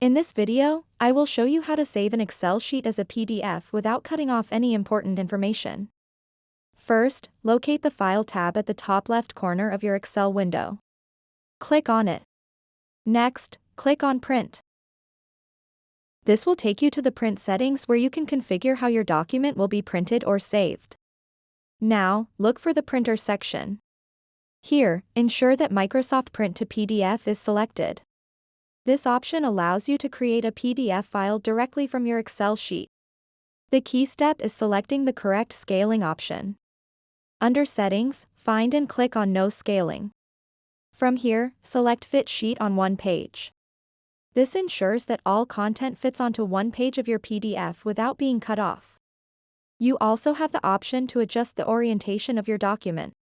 In this video, I will show you how to save an Excel sheet as a PDF without cutting off any important information. First, locate the File tab at the top left corner of your Excel window. Click on it. Next, click on Print. This will take you to the print settings where you can configure how your document will be printed or saved. Now, look for the Printer section. Here, ensure that Microsoft Print to PDF is selected. This option allows you to create a PDF file directly from your Excel sheet. The key step is selecting the correct scaling option. Under Settings, find and click on No Scaling. From here, select Fit Sheet on one page. This ensures that all content fits onto one page of your PDF without being cut off. You also have the option to adjust the orientation of your document.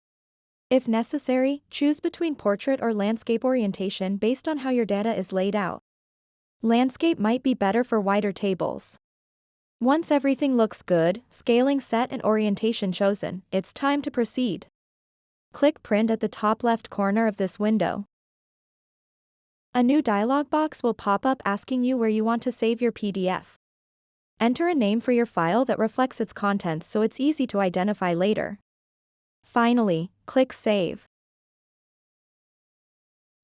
If necessary, choose between portrait or landscape orientation based on how your data is laid out. Landscape might be better for wider tables. Once everything looks good, scaling set and orientation chosen, it's time to proceed. Click Print at the top left corner of this window. A new dialog box will pop up asking you where you want to save your PDF. Enter a name for your file that reflects its contents so it's easy to identify later. Finally, click Save.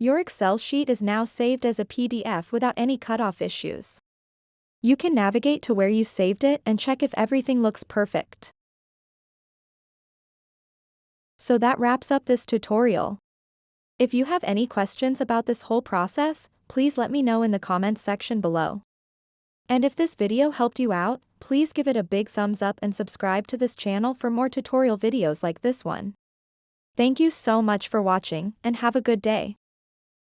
Your Excel sheet is now saved as a PDF without any cutoff issues. You can navigate to where you saved it and check if everything looks perfect. So that wraps up this tutorial. If you have any questions about this whole process, please let me know in the comments section below. And if this video helped you out, please give it a big thumbs up and subscribe to this channel for more tutorial videos like this one. Thank you so much for watching, and have a good day.